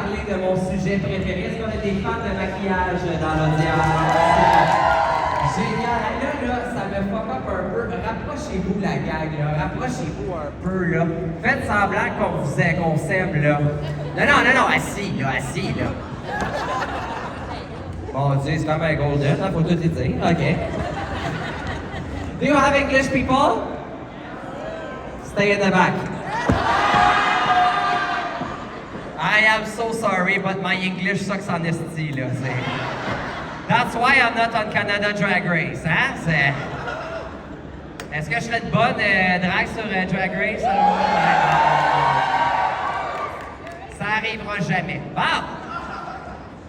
parler de mon sujet préféré. Est-ce qu'on a des fans de maquillage dans l'audience? Génial. Là, ça me fuck up un peu. Rapprochez-vous, la gang, là. Rapprochez-vous un peu, là. Faites semblant qu'on s'aime, là. Non, assis, là. Mon Dieu, c'est comme un golden, hein, faut tout y dire. OK. Do you have English people? Stay in the back. I am so sorry, but my English sucks on this tea, là. That's why I'm not on Canada Drag Race, hein? Est-ce que je serais de bonne drag sur Drag Race? Ça arrivera jamais. Bon!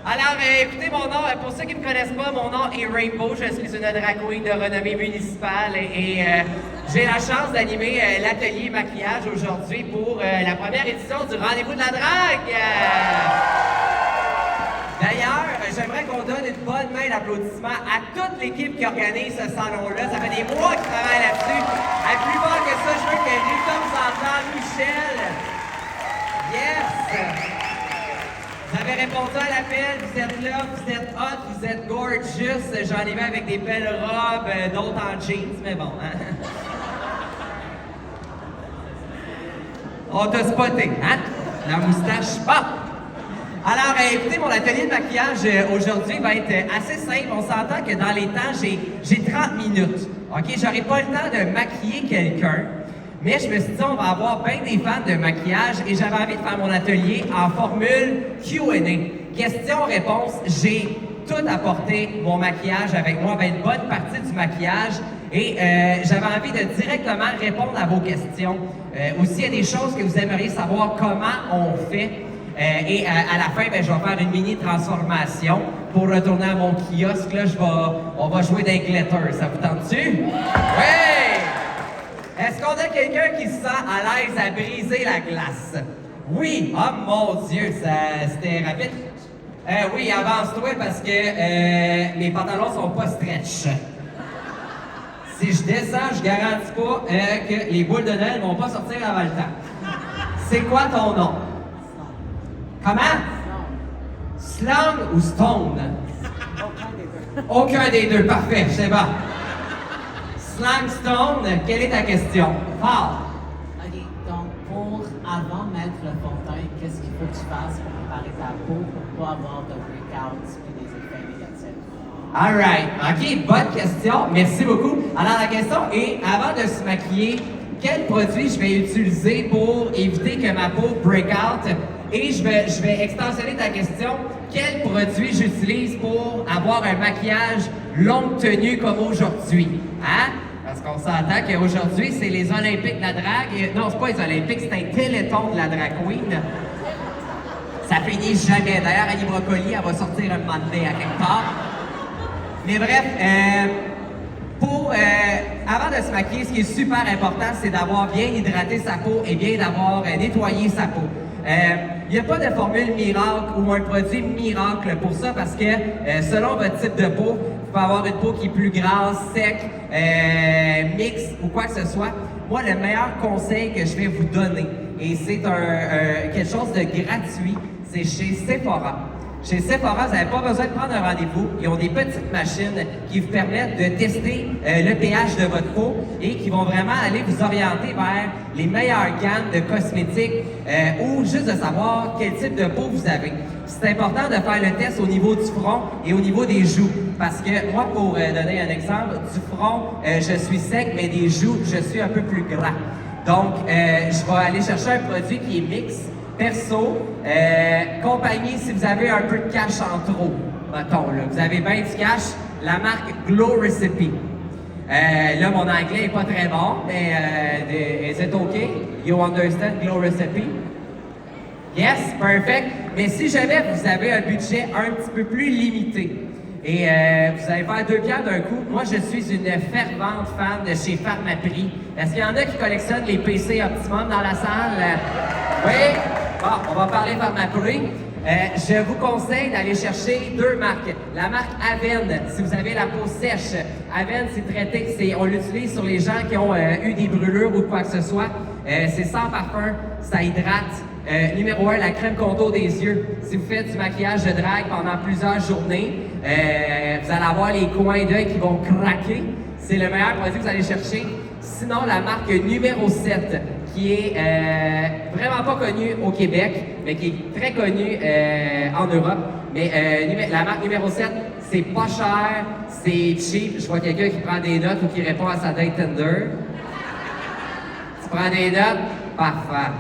Alors, écoutez, mon nom, pour ceux qui ne me connaissent pas, mon nom est Rainbow. Je suis une drag queen de renommée municipale et j'ai la chance d'animer l'atelier maquillage aujourd'hui pour la première édition du Rendez-vous de la drague. D'ailleurs, j'aimerais qu'on donne une bonne main d'applaudissement à toute l'équipe qui organise ce salon-là. Ça fait des mois qu'ils travaillent là-dessus. À plus fort que ça, je veux que Tom s'entende, Michel. Yes! Vous avez répondu à l'appel, vous êtes là, vous êtes hot, vous êtes gorgeous. J'en ai vu avec des belles robes, d'autres en jeans, mais bon, hein? On t'a spoté, hein? La moustache, pas! Alors, écoutez, mon atelier de maquillage aujourd'hui va être assez simple. On s'entend que dans les temps, j'ai 30 minutes. OK? J'aurai pas le temps de maquiller quelqu'un. Mais je me suis dit, on va avoir bien des fans de maquillage et j'avais envie de faire mon atelier en formule Q&A. Question-réponse, j'ai tout apporté mon maquillage avec moi, une bonne partie du maquillage et j'avais envie de directement répondre à vos questions. Aussi, il y a des choses que vous aimeriez savoir comment on fait. Et à la fin, je vais faire une mini transformation pour retourner à mon kiosque. Là, on va jouer des glitters. Ça vous tente-tu? Oui! Est-ce qu'on a quelqu'un qui se sent à l'aise à briser la glace? Oui! Oh mon Dieu, c'était rapide. Oui, avance-toi parce que mes pantalons sont pas stretch. Si je descends, je garantis pas que les boules de Noël vont pas sortir avant le temps. C'est quoi ton nom? Comment? Slang ou Stone? Aucun des deux, parfait, c'est bon. Slang Stone, quelle est ta question? Fort! OK, donc pour avant de mettre le fond de teint, qu'est-ce qu'il faut que tu fasses pour préparer ta peau pour pas avoir de breakouts et des effets négatifs? Alright, OK, bonne question, merci beaucoup. Alors la question est, avant de se maquiller, quel produit je vais utiliser pour éviter que ma peau break out? Et je vais extensionner ta question. Quel produit j'utilise pour avoir un maquillage longue tenue comme aujourd'hui? Hein? Parce qu'on s'entend qu'aujourd'hui, c'est les Olympiques de la drague. Non, c'est pas les Olympiques, c'est un téléthon de la drag queen. Ça finit jamais. D'ailleurs, Annie Brocoli, elle va sortir un moment donné à quelque part. Mais bref, avant de se maquiller, ce qui est super important, c'est d'avoir bien hydraté sa peau et bien d'avoir nettoyé sa peau. Il n'y a pas de formule miracle ou un produit miracle pour ça parce que selon votre type de peau, vous pouvez avoir une peau qui est plus grasse, sec, mixte ou quoi que ce soit. Moi, le meilleur conseil que je vais vous donner, et c'est quelque chose de gratuit, c'est chez Sephora. Chez Sephora, vous n'avez pas besoin de prendre un rendez-vous. Ils ont des petites machines qui vous permettent de tester le pH de votre peau et qui vont vraiment aller vous orienter vers les meilleures gammes de cosmétiques ou juste de savoir quel type de peau vous avez. C'est important de faire le test au niveau du front et au niveau des joues. Parce que moi, pour donner un exemple, du front, je suis sec, mais des joues, je suis un peu plus gras. Donc, je vais aller chercher un produit qui est mixte. Perso, compagnie, si vous avez un peu de cash en trop, mettons, là, vous avez bien du cash, la marque Glow Recipe. Là, mon anglais n'est pas très bon, mais is it okay? You understand Glow Recipe? Yes, perfect. Mais si jamais vous avez un budget un petit peu plus limité et vous allez faire 2 pierres d'un coup, moi je suis une fervente fan de chez Pharmaprix. Est-ce qu'il y en a qui collectionnent les PC Optimum dans la salle? Oui? Bon, on va parler Pharmaprix. Je vous conseille d'aller chercher 2 marques. La marque Avène, si vous avez la peau sèche. Avène, c'est traité, on l'utilise sur les gens qui ont eu des brûlures ou quoi que ce soit. C'est sans parfum, ça hydrate Numéro 1, la crème contour des yeux. Si vous faites du maquillage de drague pendant plusieurs journées, vous allez avoir les coins d'œil qui vont craquer. C'est le meilleur produit que vous allez chercher. Sinon, la marque numéro 7, qui est vraiment pas connue au Québec, mais qui est très connue en Europe. Mais la marque numéro 7, c'est pas cher, c'est cheap. Je vois quelqu'un qui prend des notes ou qui répond à sa date Tinder. Tu prends des notes? Parfait.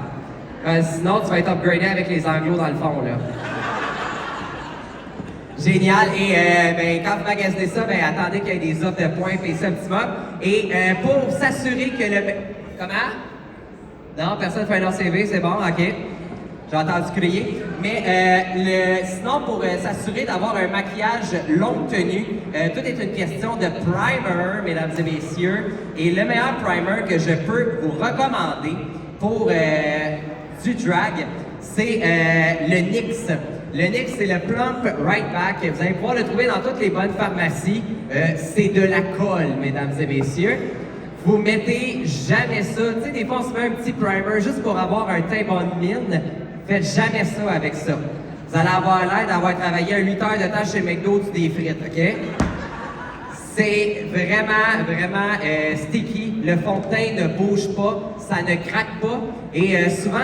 Sinon, tu vas être upgradé avec les anglos dans le fond, là. Génial. Et quand vous magasinez ça, attendez qu'il y ait des offres de points, payez ça un petit peu. Et pour s'assurer que le... Comment? Non, personne ne fait un non-CV, c'est bon, OK. J'ai entendu crier. Mais sinon, pour s'assurer d'avoir un maquillage longue tenue, tout est une question de primer, mesdames et messieurs. Et le meilleur primer que je peux vous recommander pour du drag, c'est le NYX. Le NYX, c'est le Plump Right Back. Vous allez pouvoir le trouver dans toutes les bonnes pharmacies. C'est de la colle, mesdames et messieurs. Vous mettez jamais ça. Tu sais, des fois, on se met un petit primer juste pour avoir un teint bonne mine. Faites jamais ça avec ça. Vous allez avoir l'air d'avoir travaillé 8 heures de temps chez McDo du des frites, OK? C'est vraiment sticky. Le fond de teint ne bouge pas, ça ne craque pas. Et souvent,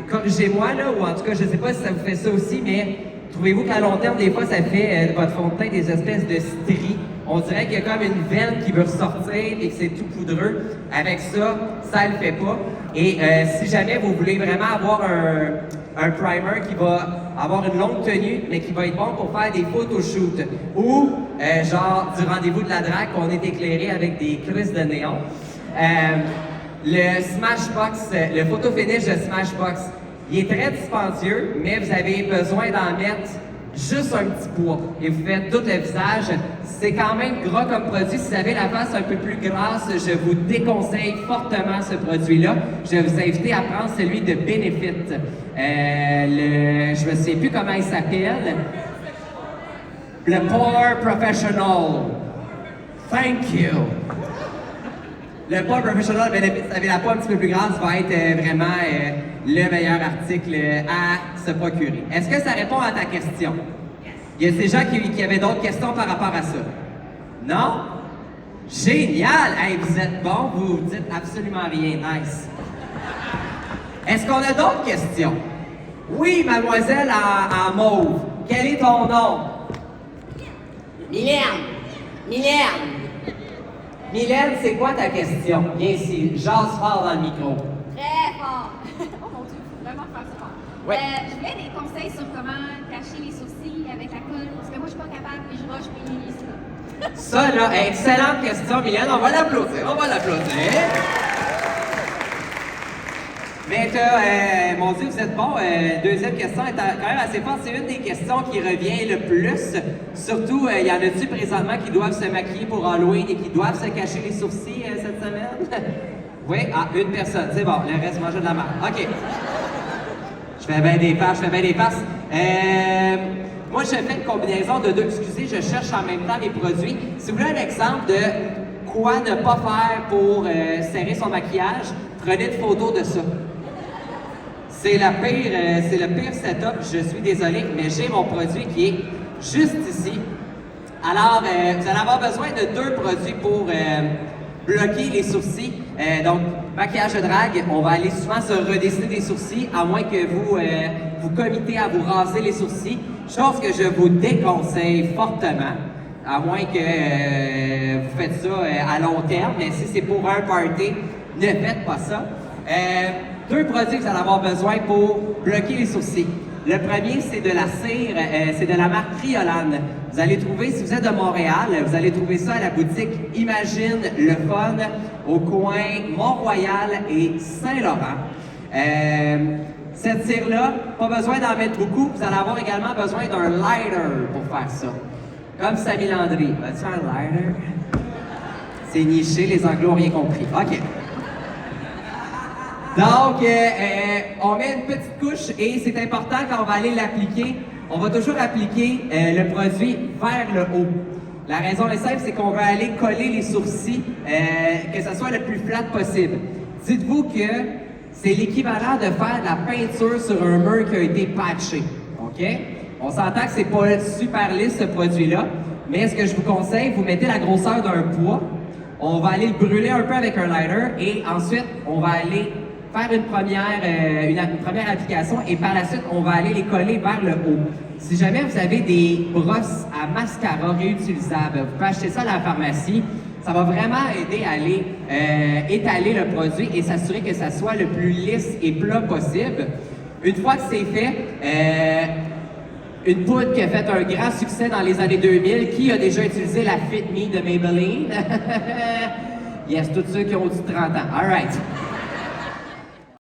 corrigez-moi là, ou en tout cas, je ne sais pas si ça vous fait ça aussi, mais trouvez-vous qu'à long terme, des fois, ça fait votre fond de teint des espèces de stries. On dirait qu'il y a comme une veine qui veut ressortir et que c'est tout poudreux. Avec ça, ça le fait pas. Et si jamais vous voulez vraiment avoir un primer qui va avoir une longue tenue, mais qui va être bon pour faire des photoshoots. Ou, genre, du rendez-vous de la drague, on est éclairé avec des crises de néon. Le Smashbox, le photo finish de Smashbox, il est très dispendieux, mais vous avez besoin d'en mettre juste un petit poids. Et vous faites tout le visage. C'est quand même gras comme produit. Si vous avez la face un peu plus grasse, je vous déconseille fortement ce produit-là. Je vais vous inviter à prendre celui de Benefit. Je ne sais plus comment il s'appelle. Le Pore Professional. Thank you. Le Pore Professional Benefit, si vous avez la peau un petit peu plus grasse, va être vraiment le meilleur article à se procurer. Est-ce que ça répond à ta question? Il y a des gens qui avaient d'autres questions par rapport à ça. Non? Génial! Hey, vous êtes bon, vous dites absolument rien. Nice. Est-ce qu'on a d'autres questions? Oui, mademoiselle en mauve. Quel est ton nom? Mylène. Mylène, c'est quoi ta question? Viens ici, jase fort dans le micro. Très fort. Oh mon Dieu, il faut vraiment faire ça fort. Ouais. Je voulais des conseils sur comment cacher les sourcils avec la colle, parce que moi, je suis pas capable, puis je roche mes lits, là. Ça, là, excellente question, Mylène. On va l'applaudir. Mais mon Dieu, vous êtes bon. Deuxième question est quand même assez forte. C'est une des questions qui revient le plus. Surtout, il y en a-tu présentement qui doivent se maquiller pour Halloween et qui doivent se cacher les sourcils cette semaine? Oui? Ah, une personne. C'est bon. Le reste, mange de la merde. OK. Je fais bien des passes. Moi, je fais une combinaison de deux. Excusez, je cherche en même temps mes produits. Si vous voulez un exemple de quoi ne pas faire pour serrer son maquillage, prenez une photo de ça. C'est le pire setup, je suis désolé, mais j'ai mon produit qui est juste ici. Alors, vous allez avoir besoin de deux produits pour bloquer les sourcils. Donc, maquillage de drague, on va aller souvent se redessiner des sourcils, à moins que vous vous committez à vous raser les sourcils, chose que je vous déconseille fortement, à moins que vous faites ça à long terme, mais si c'est pour un party, ne faites pas ça. Deux produits que vous allez avoir besoin pour bloquer les sourcils. Le premier, c'est de la cire, c'est de la marque Triolan. Vous allez trouver, si vous êtes de Montréal, vous allez trouver ça à la boutique Imagine le Fun, au coin Mont-Royal et Saint-Laurent. Cette cire-là, pas besoin d'en mettre beaucoup, vous allez avoir également besoin d'un lighter pour faire ça. Comme Samy Landry. As-tu un lighter? C'est niché, les Anglos n'ont rien compris. OK. Donc, on met une petite couche et c'est important quand on va aller l'appliquer, on va toujours appliquer le produit vers le haut. La raison est simple, c'est qu'on va aller coller les sourcils, que ça soit le plus flat possible. Dites-vous que c'est l'équivalent de faire de la peinture sur un mur qui a été patché. OK? On s'entend que c'est pas super lisse ce produit-là, mais ce que je vous conseille, vous mettez la grosseur d'un poids, on va aller le brûler un peu avec un lighter et ensuite on va aller faire une première application et par la suite on va aller les coller vers le haut. Si jamais vous avez des brosses à mascara réutilisables, vous pouvez acheter ça à la pharmacie. Ça va vraiment aider à aller étaler le produit et s'assurer que ça soit le plus lisse et plat possible. Une fois que c'est fait, une poudre qui a fait un grand succès dans les années 2000, qui a déjà utilisé la Fit Me de Maybelline? Yes, tous ceux qui ont du 30 ans. All right.